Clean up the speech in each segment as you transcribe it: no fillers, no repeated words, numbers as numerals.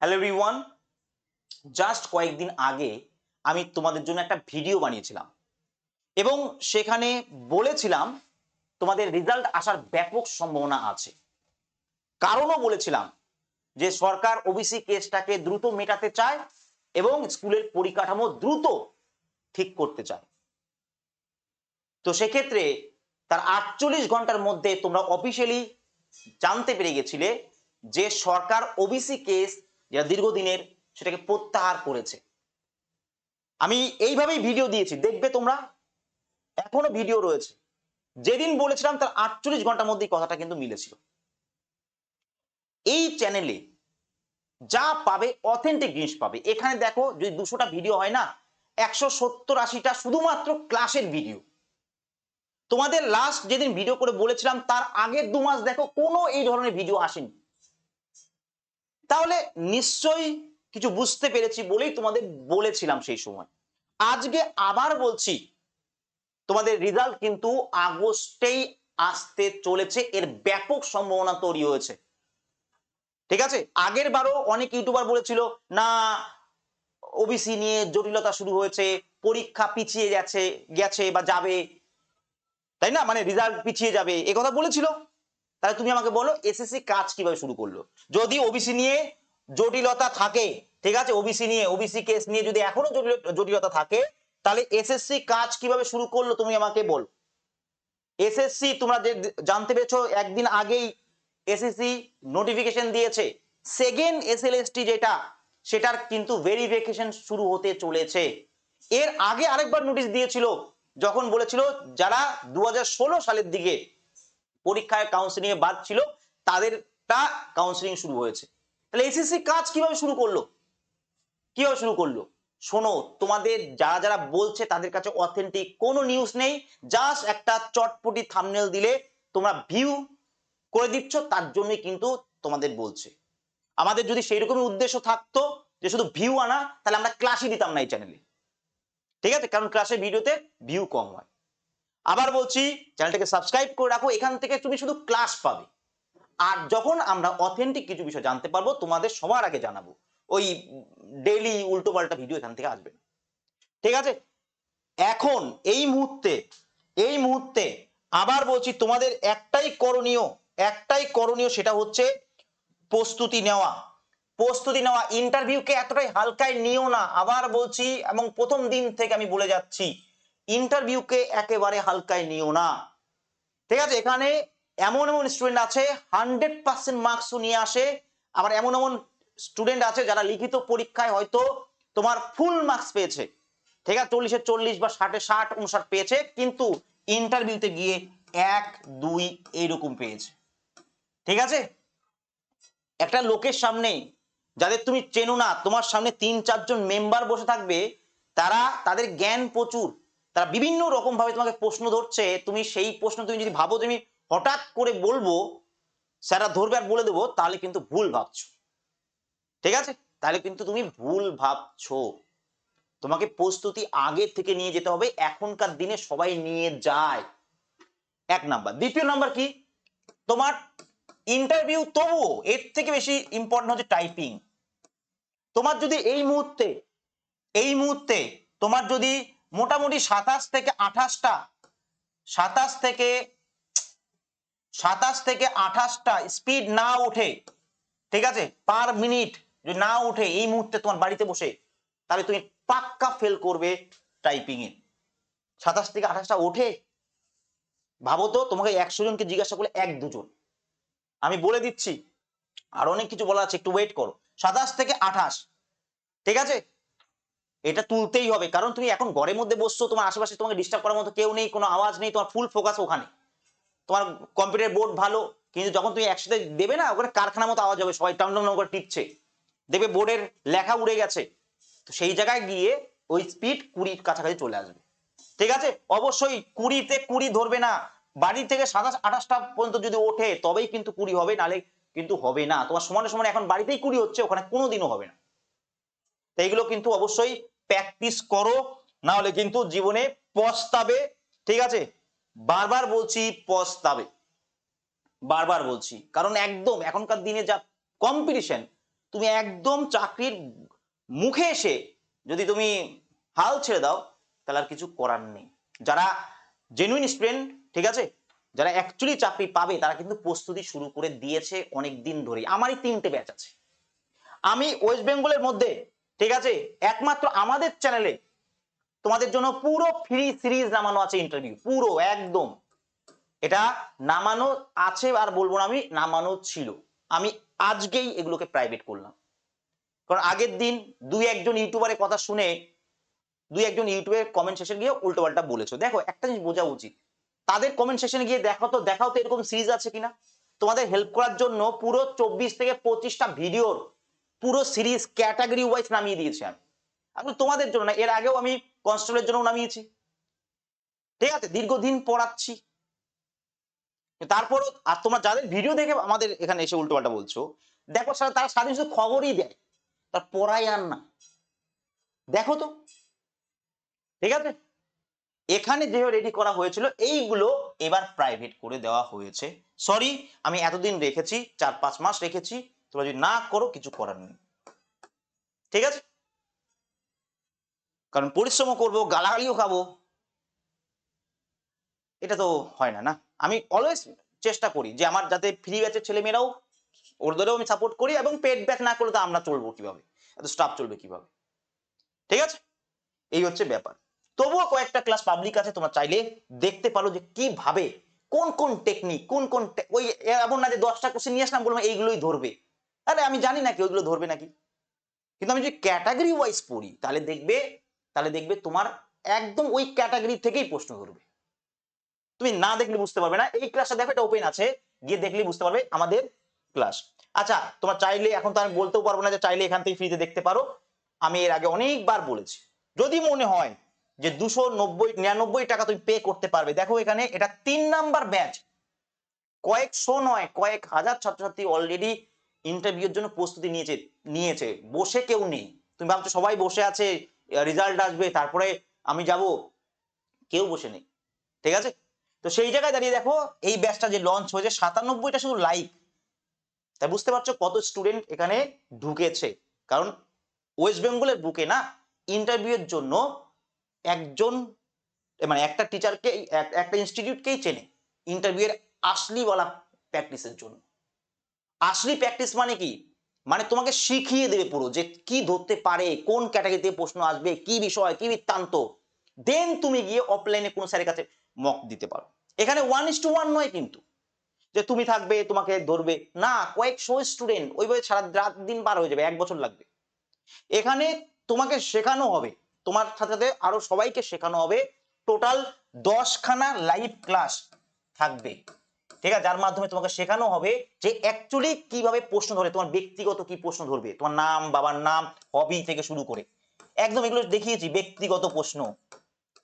Hello everyone, just কয়েকদিন আগে আমি তোমাদের জন্য একটা ভিডিও বানিয়েছিলাম এবং সেখানে বলেছিলাম তোমাদের রেজাল্ট আসার ব্যাপক সম্ভাবনা আছে। কারণও বলেছিলাম যে সরকার ওবিসি কেসটাকে দ্রুত মেটাতে চায় এবং স্কুলের পরিকাঠামো দ্রুত ঠিক করতে চায়। তো সেক্ষেত্রে তার 48 ঘন্টার মধ্যে তোমরা অফিসিয়ালি জানতে পেরে গেছিলে যে সরকার ওবিসি কেস যেটা দীর্ঘদিনের সেটাকে প্রত্যাহার করেছে। আমি এইভাবেই ভিডিও দিয়েছি, দেখবে তোমরা, এখনো ভিডিও রয়েছে। যেদিন বলেছিলাম তার 48 ঘন্টার মধ্যে কথাটা কিন্তু মিলেছিল। এই চ্যানেলে যা পাবে অথেন্টিক জিনিস পাবে। এখানে দেখো, যদি 200টা ভিডিও হয় না, 170-80টা শুধুমাত্র ক্লাসের ভিডিও। তোমাদের লাস্ট যেদিন ভিডিও করে বলেছিলাম তার আগের 2 মাস দেখো কোনো এই ধরনের ভিডিও আসেনি। তাহলে নিশ্চয়ই কিছু বুঝতে পেরেছি বলেই তোমাদের বলেছিলাম সেই সময়। আজকে আবার বলছি, তোমাদের রেজাল্ট কিন্তু আগস্টেই আসতে চলেছে, এর ব্যাপক সম্ভাবনা তৈরি হয়েছে। ঠিক আছে, আগের বারও অনেক ইউটিউবার বলেছিল না ওবিসি নিয়ে জটিলতা শুরু হয়েছে, পরীক্ষা পিছিয়ে গেছে গেছে বা যাবে, তাই না, মানে রেজাল্ট পিছিয়ে যাবে, এ কথা বলেছিল। তাহলে তুমি আমাকে বলো এসএসসি কাজ কিভাবে শুরু করলো? যদি ওবিসি নিয়ে জটিলতা থাকে, ঠিক আছে, ওবিসি কেস নিয়ে যদি এখনো জটিলতা থাকে, তাহলে এসএসসি কাজ কিভাবে শুরু করলো তুমি আমাকে বল। এসএসসি তোমরা যে জানতে পেরেছো একদিন আগেই এসএসসি নোটিফিকেশন দিয়েছে, সেকেন্ড এসএলএসটি যেটা, সেটার কিন্তু ভেরিফিকেশন শুরু হতে চলেছে। এর আগে আরেকবার নোটিশ দিয়েছিল যখন বলেছিল যারা 2016 সালের দিকে পরীক্ষায় কাউন্সিলিং এ বাদ ছিল তাদেরটা কাউন্সিলিং শুরু হয়েছে। তাহলে এসএসসি কাজ কিভাবে শুরু করলো? কিভাবে শুরু করলো? শোনো, তোমাদের যারা যারা বলছে তাদের কাছে অথেন্টিক কোনো নিউজ নেই, জাস্ট একটা চটপটি থাম্বনেল দিলে তোমরা ভিউ করে দিচ্ছ, তার জন্যই কিন্তু তোমাদের বলছে। আমাদের যদি সেই রকমই উদ্দেশ্য থাকতো যে শুধু ভিউ আনা, তাহলে আমরা ক্লাসই দিতাম না এই চ্যানেলে। ঠিক আছে, কারণ ক্লাসের ভিডিওতে ভিউ কম হয়। আবার বলছি, চ্যানেলটাকে সাবস্ক্রাইব করে রাখো, এখান থেকে তুমি শুধু ক্লাস পাবে। আর যখন আমরা অথেন্টিক কিছু বিষয় জানতে পারবো তোমাদের সবার আগে জানাবো। ওই ডেইলি উল্টো পাল্টা ভিডিও এখান থেকে আসবে না। ঠিক আছে, এখন এই মুহূর্তে আবার বলছি, তোমাদের একটাই করণীয়, সেটা হচ্ছে প্রস্তুতি নেওয়া। ইন্টারভিউকে এতটাই হালকায় নিও না, আবার বলছি, এবং প্রথম দিন থেকে আমি বলে যাচ্ছি, ইন্টারভিউকে একেবারে হালকায় নিও না। ঠিক আছে, এখানে এমন এমন স্টুডেন্ট আছে 100% মার্কসও নিয়ে আসে, আবার এমন এমন স্টুডেন্ট আছে যারা লিখিত পরীক্ষায় হয়তো তোমার ফুল মার্কস পেয়েছে, ঠিক আছে, 40-এ 40 বা 60-এ 60, 59 পেয়েছে, কিন্তু ইন্টারভিউতে গিয়ে 1-2 এইরকম পেয়েছে। ঠিক আছে, একটা লোকের সামনে যাদের তুমি চেনো না, তোমার সামনে 3-4 জন মেম্বার বসে থাকবে, তাদের জ্ঞান প্রচুর, তারা বিভিন্ন রকম ভাবে তোমাকে প্রশ্ন ধরছে, তুমি সেই প্রশ্ন তুমি যদি ভাবো তুমি হঠাৎ করে বলবো, স্যাররা ধরবে আর বলে দেবো, তাহলে কিন্তু ভুল ভাবছো। ঠিক আছে, তাহলে কিন্তু তুমি ভুল ভাবছো। তোমাকে প্রস্তুতি আগে থেকে নিয়ে যেতে হবে, এখনকার দিনে সবাই নিয়ে যায়। 1 নাম্বার। দ্বিতীয় নাম্বার কি, তোমার ইন্টারভিউ তবুও এর থেকে বেশি ইম্পর্টেন্ট হচ্ছে টাইপিং। তোমার যদি এই মুহূর্তে তোমার যদি মোটামুটি 27 থেকে 28টা স্পিড না ওঠে, ঠিক আছে, পার মিনিট যদি না ওঠে এই মুহূর্তে তোমার বাড়িতে বসে, তাহলে তুমি পাক্কা ফেল করবে টাইপিং এ। 27 থেকে 28টা ওঠে? ভাবো তো, তোমাকে 100 জনকে জিজ্ঞাসা করলে 1-2 জন। আমি বলে দিচ্ছি, আর অনেক কিছু বলা আছে, একটু ওয়েট করো। 27 থেকে 28, ঠিক আছে, এটা তুলতেই হবে, কারণ তুমি এখন ঘরের মধ্যে বসছো, তোমার আশেপাশে তোমাকে ডিস্টার্ব করার মতো কেউ নেই, কোনো আওয়াজ নেই, তোমার ফুল ফোকাস ওখানে, তোমার কম্পিউটার বোর্ড ভালো, কিন্তু যখন তুমি একসাথে দেবে না, ওখানে কারখানার মতো আওয়াজ হবে, সবাই টাম টাম করে টিপছে, দেখবে বোর্ডের লেখা উড়ে গেছে। তো সেই জায়গায় গিয়ে ওই স্পিড 20 কাছাকাছি চলে আসবে। ঠিক আছে, অবশ্যই 20-তে 20 ধরবে না, বাড়ি থেকে 27-28টা পর্যন্ত যদি ওঠে তবেই কিন্তু 20 হবে, নালে কিন্তু হবে না। তোমার সমানে সমানে এখন বাড়িতেই 20 হচ্ছে, ওখানে কোনোদিনও হবে না। তো এইগুলো কিন্তু অবশ্যই প্র্যাকটিস করো, না হলে কিন্তু জীবনে পস্তাবে। ঠিক আছে, বারবার বলছি পস্তাবে, বারবার বলছি, কারণ একদম এখনকার দিনে যা কম্পিটিশন, তুমি একদম চাকরির মুখে এসে যদি তুমি হাল ছেড়ে দাও তাহলে আর কিছু করার নেই। যারা জেনুইন স্টুডেন্ট, ঠিক আছে, যারা অ্যাকচুয়ালি চাকরি পাবে তারা কিন্তু প্রস্তুতি শুরু করে দিয়েছে অনেক দিন ধরেই। আমারই 3টে ব্যাচ আছে। আমি ওয়েস্ট বেঙ্গলের মধ্যে, ঠিক আছে, একমাত্র আমাদের চ্যানেলে তোমাদের জন্য পুরো ফ্রি সিরিজ নামানো আছে ইন্টারভিউ, পুরো একদম। এটা নামানো আছে আর বলবো না আমি, নামানো ছিল। আমি আজকেই এগুলোকে প্রাইভেট করলাম, কারণ আগের দিন দুই একজন ইউটিউবারের কথা শুনে দুই একজন ইউটিউবের কমেন্ট সেকশন গিয়ে উল্টো পাল্টা বলেছো। দেখো, একটা জিনিস বোঝা উচিত, তাদের কমেন্ট সেকশনে গিয়ে দেখাও তো এরকম সিরিজ আছে কিনা। তোমাদের হেল্প করার জন্য পুরো 24 থেকে 25টা ভিডিওর পুরো সিরিজ ক্যাটাগরি ওয়াইজ নামিয়ে দিয়েছি আমি। আসলে তোমাদের জন্য না, এর আগেও আমি কনস্টেবলের জন্য নামিয়েছি, ঠিক আছে, দীর্ঘদিন পড়াচ্ছি। তারপরও আর তোমরা যাদের ভিডিও দেখে আমাদের এখানে এসে উল্টো পাল্টা বলছো, দেখো তারা সারাদিন শুধু খবরই দেয়, তার পড়াই আর না। দেখো তো, ঠিক আছে, এখানে যেভাবে রেডি করা হয়েছিল এইগুলো এবার প্রাইভেট করে দেওয়া হয়েছে। সরি, আমি এতদিন রেখেছি, 4-5 মাস রেখেছি, তোমরা যদি না করো কিছু করার নেই, ঠিক আছে, কারণ পরিশ্রমও করবো, গালাগালিও খাবো, এটা তো হয় না। না, আমি অলওয়েজ চেষ্টা করি যে আমার যাতে ফ্রি ব্যাচের ছেলেমেয়েরাও, ওদেরও আমি সাপোর্ট করি, এবং পেড ব্যাচ না করলে তো আমরা চলবো কিভাবে, এত স্টাফ চলবে কিভাবে, ঠিক আছে, এই হচ্ছে ব্যাপার। তবুও কয়েকটা ক্লাস পাবলিক আছে, তোমরা চাইলে দেখতে পারো যে কিভাবে কোন কোন টেকনিক, ওই এমন না যে 10টা কোশ্চেন নিয়ে আসলাম বললাম এইগুলোই ধরবে, আরে আমি জানি নাকি ওইগুলো ধরবে নাকি, কিন্তু আমি যদি ক্যাটাগরি ওয়াইজ পড়ি তাহলে দেখবে তোমার একদম ওই ক্যাটাগরি থেকেই প্রশ্ন ধরবে। তুমি না দেখলে বুঝতে পারবে না। এই ক্লাসটা দেখো, এটা ওপেন আছে, গিয়ে দেখলে বুঝতে পারবে আমাদের ক্লাস। আচ্ছা, তোমার চাইলে, এখন তো আমি বলতেও পারবো না যে চাইলে এখান থেকে ফ্রিতে দেখতে পারো, আমি এর আগে অনেকবার বলেছি। যদি মনে হয় যে 299 টাকা তুমি পে করতে পারবে, দেখো এখানে এটা 3 নাম্বার ব্যাচ, কয়েকশো নয় কয়েক হাজার ছাত্রছাত্রী অলরেডি ইন্টারভিউর জন্য প্রস্তুতি নিয়েছে, বসে কেউ নেই। তুমি ভাবছো সবাই বসে আছে, রেজাল্ট আসবে তারপরে আমি যাব, কেউ বসে নেই, ঠিক আছে। তো সেই জায়গায় দাঁড়িয়ে দেখো এই ব্যাচটা যে লঞ্চ হয়েছে, 97টা শুধু লাইক, তাই বুঝতে পারছো কত স্টুডেন্ট এখানে ঢুকেছে। কারণ ওয়েস্ট বেঙ্গলের বুকে না ইন্টারভিউ এর জন্য একজন, মানে একটা টিচারকে, একটা ইনস্টিটিউটকেই চেনে ইন্টারভিউ এর আসলি বলা প্র্যাকটিসের জন্য। আসলি প্র্যাকটিস মানে কি, মানে তোমাকে শিখিয়ে দেবে পুরো যে কি ধরতে পারে, কোন ক্যাটাগরিতে প্রশ্ন আসবে, কি বিষয়, কি বৃত্তান্ত, দেন তুমি গিয়ে অফলাইনে কোন স্যারের কাছে মক দিতে পারো। এখানে 1:1 নয় কিন্তু, যে তুমি থাকবে তোমাকে ধরবে না, কয়েকশো স্টুডেন্ট, ওইভাবে সারা রাত দিন পার হয়ে যাবে, 1 বছর লাগবে। এখানে তোমাকে শেখানো হবে, তোমার সাথে সাথে আরো সবাইকে শেখানো হবে, টোটাল 10খানা লাইভ ক্লাস থাকবে, ঠিক আছে, যার মাধ্যমে তোমাকে শেখানো হবে যে অ্যাকচুয়ালি কিভাবে প্রশ্ন ধরে, তোমার ব্যক্তিগত কি প্রশ্ন ধরবে, তোমার নাম, বাবার নাম, হবি থেকে শুরু করে একদম এগুলো দেখিয়েছি। ব্যক্তিগত প্রশ্ন,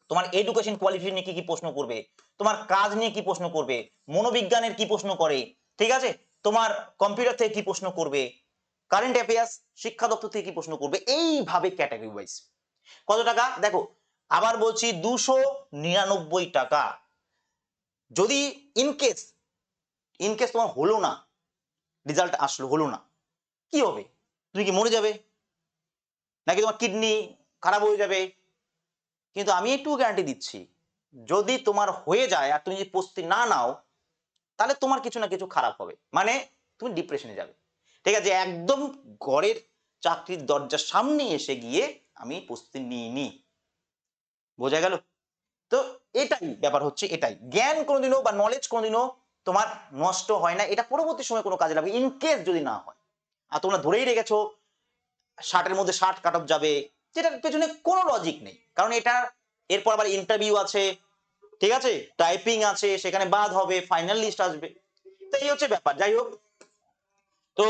তোমার এডুকেশন কোয়ালিফিকেশন নিয়ে কি কি প্রশ্ন করবে, তোমার কাজ নিয়ে কি প্রশ্ন করবে, মনোবিজ্ঞানের কি প্রশ্ন করে, ঠিক আছে, তোমার কম্পিউটার থেকে কি প্রশ্ন করবে, কারেন্ট অ্যাফেয়ার্স, শিক্ষা দপ্তর থেকে কি প্রশ্ন করবে, এইভাবে ক্যাটাগরি ওয়াইজ। কত টাকা দেখো, আবার বলছি 299 টাকা। যদি ইনকেস তোমার হলো না, রেজাল্ট আসলো হলো না, কি হবে, তুমি কি মরে যাবে, নাকি তোমার কিডনি খারাপ হয়ে যাবে? কিন্তু আমি একটু গ্যারান্টি দিচ্ছি, যদি তোমার হয়ে যায় আর তুমি যদি প্রস্তুতি না নাও, তাহলে তোমার কিছু না কিছু খারাপ হবে, মানে তুমি ডিপ্রেশনে যাবে, ঠিক আছে। একদম ঘরের চাকরির দরজার সামনে এসে গিয়ে আমি প্রস্তুতি নিইনি, বোঝা গেল? তো এটাই ব্যাপার হচ্ছে, এটাই জ্ঞান কোনোদিনও বা নলেজ কোনোদিনও তোমার নষ্ট হয় না, এটা পরবর্তী সময় কোনো কাজে লাগবে ইনকেস যদি না হয়। আর তোমরা ধরেই রেখেছো 60-এর মধ্যে 60 কাট অফ যাবে, যেটার পেছনে কোনো লজিক নেই, কারণ এটা এরপর আবার ইন্টারভিউ আছে, ঠিক আছে, টাইপিং আছে, সেখানে বাদ হবে, ফাইনাল লিস্ট আসবে, তো এই হচ্ছে ব্যাপার। যাই হোক, তো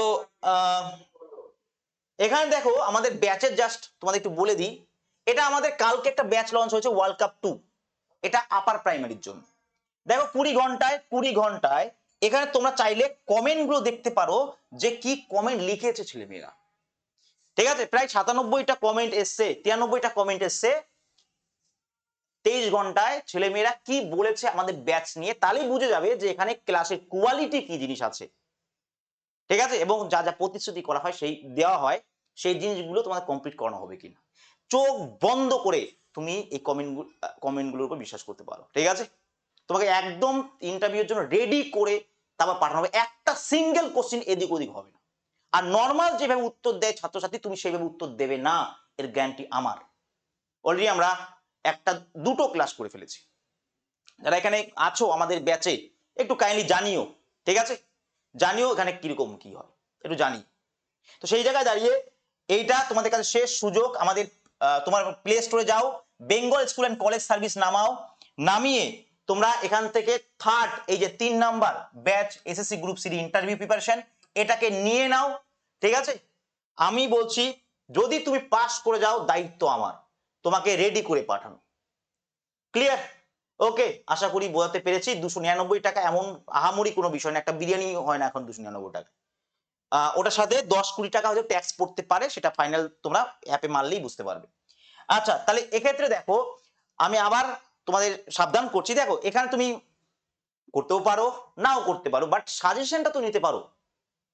এখানে দেখো আমাদের ব্যাচের, জাস্ট তোমাদের একটু বলে দিই, এটা আমাদের কালকে একটা ব্যাচ লঞ্চ হয়েছে ওয়ার্ল্ড কাপ 2, এটা আপার প্রাইমারির জন্য। দেখো 20 ঘন্টায় এখানে তোমরা চাইলে কমেন্ট গুলো দেখতে পারো যে কি কমেন্ট লিখেছে ছেলেমেয়েরা, ঠিক আছে, প্রায় 97টা কমেন্ট এসছে, 93টা কমেন্ট এসছে 23 ঘন্টায়। ছেলেমেয়েরা কি বলেছে আমাদের ব্যাচ নিয়ে, তাহলেই বুঝে যাবে যে এখানে ক্লাসের কোয়ালিটি কি জিনিস আছে, ঠিক আছে, এবং যা যা প্রতিশ্রুতি করা হয় সেই দেওয়া হয় সেই জিনিসগুলো তোমাদের কমপ্লিট করানো হবে কিনা। চোখ বন্ধ করে তুমি এই কমেন্টগুলোর উপর বিশ্বাস করতে পারো। ঠিক আছে, তোমাকে একদম ইন্টারভিউর জন্য রেডি করে তারপর পাঠানো হবে, একটা সিঙ্গেল কোশ্চেন এদিক ওদিক হবে না। আর নর্মাল যেভাবে উত্তর দেয় ছাত্রছাত্রী তুমি সেইভাবে উত্তর দেবে না, এর গ্যারান্টি আমার। অলরেডি আমরা দুটো ক্লাস করে ফেলেছি। যারা এখানে আছো আমাদের ব্যাচে একটু কাইন্ডলি জানিও, ঠিক আছে, জানিও এখানে কিরকম কি হয় একটু জানি। তো সেই জায়গায় দাঁড়িয়ে এইটা তোমাদের কাছে শেষ সুযোগ। আমাদের তোমার প্লে স্টোরে যাও, Bengal school and college service নামাও, নামিয়ে তোমরা এখান থেকে থার্ড এই যে 3 number batch SSC group C interview preparation এটাকে নিয়ে নাও। ঠিক আছে, আমি বলছি যদি তুমি পাস করে যাও দায়িত্ব আমার তোমাকে রেডি করে পাঠানো। ক্লিয়ার? ওকে, আশা করি বোঝাতে পেরেছি। 299 টাকা এমন আহামরি কোনো বিষয় না, একটা বিরিয়ানি হয় না এখন 299 টাকা। ওটার সাথে 10-20 টাকা হয়তো ট্যাক্স পড়তে পারে, সেটা ফাইনাল তোমরা অ্যাপে মারলেই বুঝতে পারবে। আচ্ছা, তাহলে এক্ষেত্রে দেখো আমি আবার তোমাদের সাবধান করছি, দেখো এখানে তুমি করতেও পারো নাও করতে পারো, বাট সাজেশনটা তো নিতে পারো।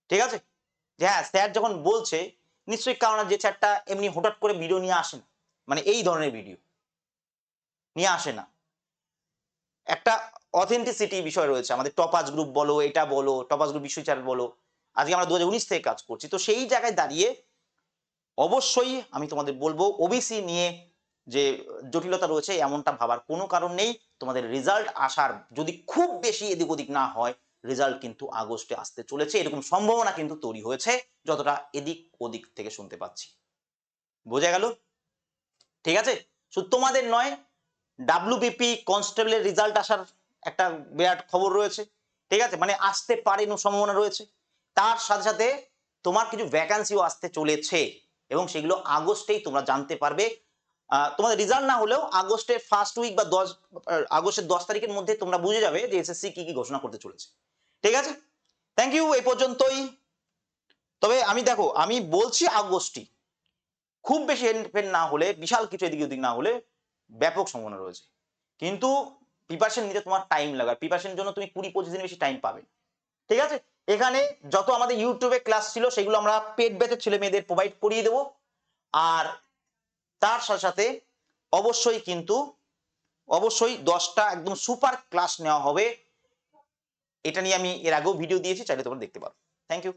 ঠিক আছে, যে হ্যাঁ স্যার যখন বলছে নিশ্চয়ই কারণ যে স্যারটা এমনি হঠাৎ করে ভিডিও নিয়ে আসেন, মানে এই ধরনের ভিডিও নিয়ে আসে না, একটা অথেন্টিসিটি বিষয় রয়েছে। আমাদের টপাস গ্রুপ বলো, এটা বলো, টপাস গ্রুপ বিষয় চ্যানেল বলো, আজকে আমরা 2019 থেকে কাজ করছি। তো সেই জায়গায় দাঁড়িয়ে অবশ্যই আমি তোমাদের বলবো ওবিসি নিয়ে যে জটিলতা রয়েছে এমনটা ভাবার কোনো কারণ নেই। তোমাদের রেজাল্ট আসার যদি খুব বেশি এদিক ওদিক না হয়, রেজাল্ট কিন্তু আগস্টে আসতে চলেছে, এরকম সম্ভাবনা কিন্তু তৈরি হয়েছে যতটা এদিক ওদিক থেকে শুনতে পাচ্ছি। বোঝা গেল? ঠিক আছে, শুধু তোমাদের নয়, ডাব্লিউবিপি কনস্টেবলের রেজাল্ট আসার একটা বিরাট খবর রয়েছে। ঠিক আছে, মানে আসতে পারে সম্ভাবনা রয়েছে। তার সাথে সাথে তোমার কিছু ভ্যাকান্সিও আসতে চলেছে এবং সেগুলো আগস্টেই তোমরা জানতে পারবে। তোমাদের রেজাল্ট না হলেও আগস্টের ফার্স্ট উইক বা আগস্টের 10 তারিখের মধ্যে তোমরা বুঝে যাবে যে এসএসসি কি কি ঘোষণা করতে চলেছে। ঠিক আছে, থ্যাংক ইউ, এই পর্যন্তই। তবে আমি বলছি আগস্টই, খুব বেশি হেরফের না হলে, বিশাল কিছু এদিক ওদিক না হলে ব্যাপক সম্ভাবনা রয়েছে। কিন্তু প্রিপারেশন নিতে তোমার টাইম লাগে, প্রিপারেশনের জন্য তুমি 20-25 দিন বেশি টাইম পাবে। ঠিক আছে, এখানে যত আমাদের ইউটিউবে ক্লাস ছিল সেগুলো আমরা পেড ব্যাচের ছেলে মেয়েদের প্রোভাইড করিয়ে দেবো। আর তার সাথে সাথে অবশ্যই 10টা একদম সুপার ক্লাস নেওয়া হবে। এটা নিয়ে আমি এর আগেও ভিডিও দিয়েছি, চাইলে তোমরা দেখতে পারো। Thank you.